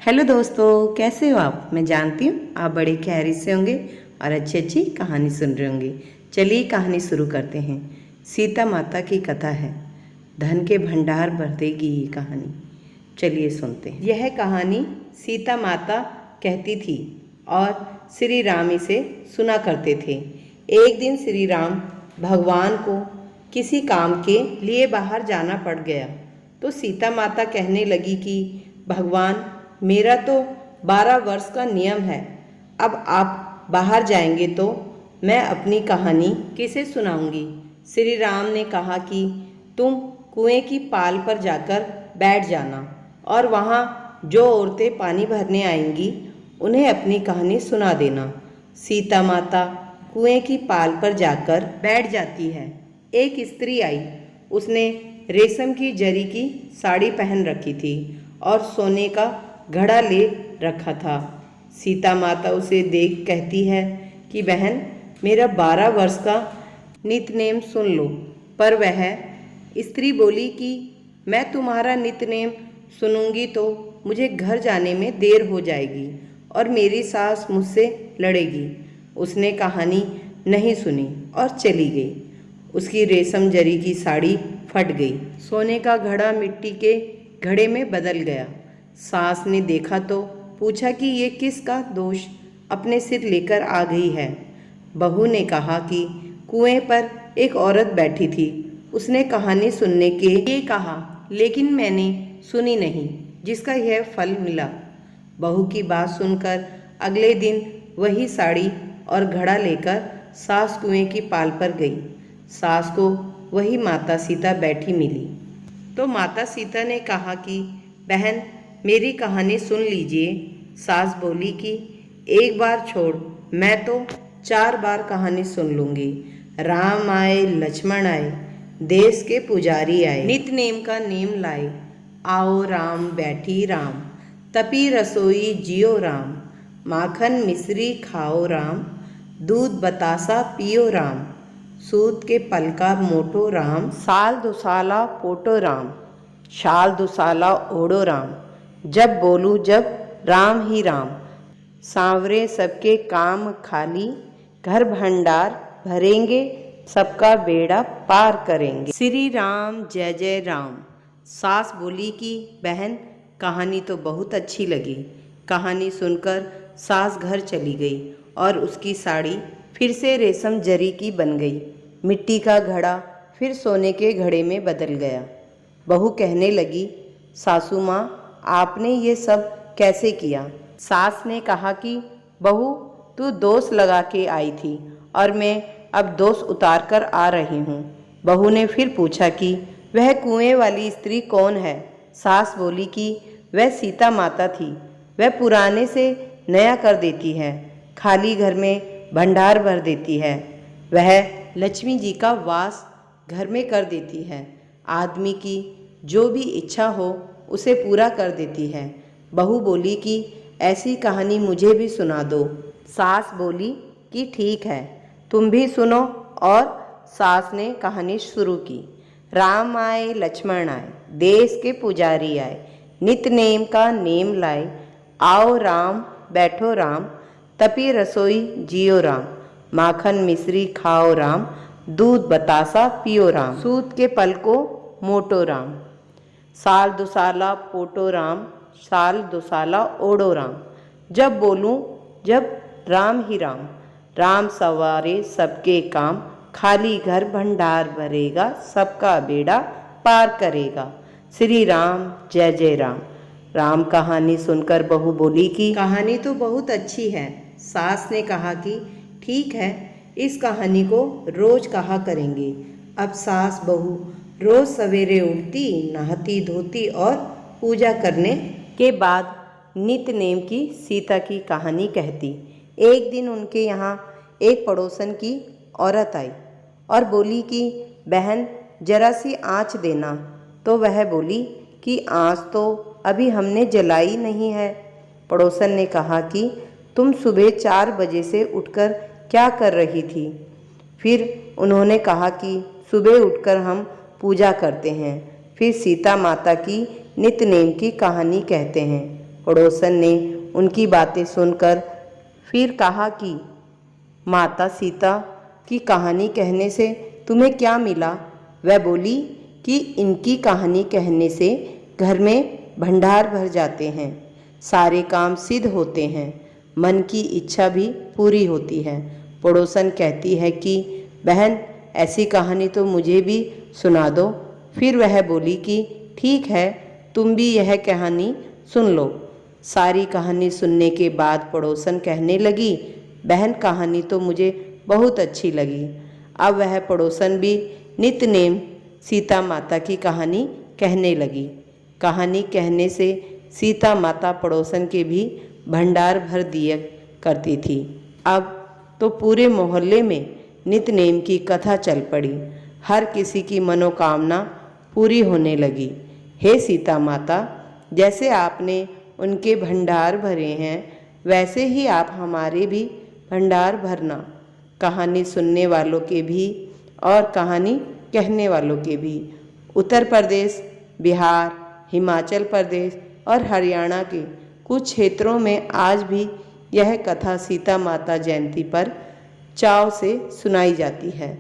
Hello दोस्तों, कैसे हो आप। मैं जानती हूँ आप बड़े खैरियत से होंगे और अच्छी अच्छी कहानी सुन रहे होंगे। चलिए कहानी शुरू करते हैं। सीता माता की कथा है। धन के भंडार भर देगी ये कहानी। चलिए सुनते हैं। यह कहानी सीता माता कहती थी और श्री राम इसे सुना करते थे। एक दिन श्री राम भगवान को किसी काम के लिए बाहर जाना पड़ गया तो सीता माता कहने लगी कि भगवान, मेरा तो 12 वर्ष का नियम है। अब आप बाहर जाएंगे तो मैं अपनी कहानी किसे सुनाऊंगी। श्री राम ने कहा कि तुम कुएं की पाल पर जाकर बैठ जाना और वहाँ जो औरतें पानी भरने आएंगी उन्हें अपनी कहानी सुना देना। सीता माता कुएं की पाल पर जाकर बैठ जाती है। एक स्त्री आई। उसने रेशम की जरी की साड़ी पहन रखी थी और सोने का घड़ा ले रखा था। सीता माता उसे देख कहती है कि बहन, मेरा 12 वर्ष का नितनेम सुन लो। पर वह स्त्री बोली कि मैं तुम्हारा नितनेम सुनूंगी तो मुझे घर जाने में देर हो जाएगी और मेरी सास मुझसे लड़ेगी। उसने कहानी नहीं सुनी और चली गई। उसकी रेशम जरी की साड़ी फट गई। सोने का घड़ा मिट्टी के घड़े में बदल गया। सास ने देखा तो पूछा कि ये किसका दोष अपने सिर लेकर आ गई है। बहू ने कहा कि कुएं पर एक औरत बैठी थी। उसने कहानी सुनने के लिए कहा, लेकिन मैंने सुनी नहीं, जिसका यह फल मिला। बहू की बात सुनकर अगले दिन वही साड़ी और घड़ा लेकर सास कुएं की पाल पर गई। सास को वही माता सीता बैठी मिली तो माता सीता ने कहा कि बहन, मेरी कहानी सुन लीजिए। सास बोली कि एक बार छोड़, मैं तो 4 बार कहानी सुन लूँगी। राम आए, लक्ष्मण आए, देश के पुजारी आए, नित नेम का नेम लाए। आओ राम, बैठी राम, तपी रसोई जियो राम, माखन मिश्री खाओ राम, दूध बतासा पियो राम, सूत के पलका मोटो राम, साल दुसाला पोटो राम, शाल दुसाला ओढ़ो राम, जब बोलूँ जब राम ही राम, सांवरे सबके काम खाली, घर भंडार भरेंगे, सबका बेड़ा पार करेंगे। श्री राम जय जय राम। सास बोली कि बहन, कहानी तो बहुत अच्छी लगी। कहानी सुनकर सास घर चली गई और उसकी साड़ी फिर से रेशम जरी की बन गई। मिट्टी का घड़ा फिर सोने के घड़े में बदल गया। बहू कहने लगी, सासू माँ, आपने ये सब कैसे किया। सास ने कहा कि बहू, तू दोष लगा के आई थी और मैं अब दोष उतार कर आ रही हूँ। बहू ने फिर पूछा कि वह कुएं वाली स्त्री कौन है। सास बोली कि वह सीता माता थी। वह पुराने से नया कर देती है, खाली घर में भंडार भर देती है। वह लक्ष्मी जी का वास घर में कर देती है। आदमी की जो भी इच्छा हो उसे पूरा कर देती है। बहू बोली कि ऐसी कहानी मुझे भी सुना दो। सास बोली कि ठीक है, तुम भी सुनो। और सास ने कहानी शुरू की। राम आए, लक्ष्मण आए, देश के पुजारी आए, नित नेम का नेम लाए। आओ राम, बैठो राम, तपी रसोई जियो राम, माखन मिश्री खाओ राम, दूध बतासा पियो राम, सूत के पलको मोटो राम, साल दुसाला पोटो राम, साल दुसाला ओढ़ो राम, जब बोलूँ जब राम ही राम, राम सवारे सबके काम, खाली घर भंडार भरेगा, सबका बेड़ा पार करेगा। श्री राम जय जय राम। राम कहानी सुनकर बहू बोली कि कहानी तो बहुत अच्छी है। सास ने कहा कि ठीक है, इस कहानी को रोज कहा करेंगे। अब सास बहू रोज सवेरे उठती, नहाती धोती और पूजा करने के बाद नित नेम की सीता की कहानी कहती। एक दिन उनके यहाँ एक पड़ोसन की औरत आई और बोली कि बहन, जरा सी आँच देना। तो वह बोली कि आँच तो अभी हमने जलाई नहीं है। पड़ोसन ने कहा कि तुम सुबह 4 बजे से उठकर क्या कर रही थी। फिर उन्होंने कहा कि सुबह उठकर हम पूजा करते हैं, फिर सीता माता की नित नेम की कहानी कहते हैं। पड़ोसन ने उनकी बातें सुनकर फिर कहा कि माता सीता की कहानी कहने से तुम्हें क्या मिला? वह बोली कि इनकी कहानी कहने से घर में भंडार भर जाते हैं, सारे काम सिद्ध होते हैं, मन की इच्छा भी पूरी होती है। पड़ोसन कहती है कि बहन, ऐसी कहानी तो मुझे भी सुना दो। फिर वह बोली कि ठीक है, तुम भी यह कहानी सुन लो। सारी कहानी सुनने के बाद पड़ोसन कहने लगी, बहन, कहानी तो मुझे बहुत अच्छी लगी। अब वह पड़ोसन भी नित नेम सीता माता की कहानी कहने लगी। कहानी कहने से सीता माता पड़ोसन के भी भंडार भर दिया करती थी। अब तो पूरे मोहल्ले में नित नेम की कथा चल पड़ी। हर किसी की मनोकामना पूरी होने लगी। हे सीता माता, जैसे आपने उनके भंडार भरे हैं, वैसे ही आप हमारे भी भंडार भरना। कहानी सुनने वालों के भी और कहानी कहने वालों के भी। उत्तर प्रदेश, बिहार, हिमाचल प्रदेश और हरियाणा के कुछ क्षेत्रों में आज भी यह कथा सीता माता जयंती पर चाव से सुनाई जाती है।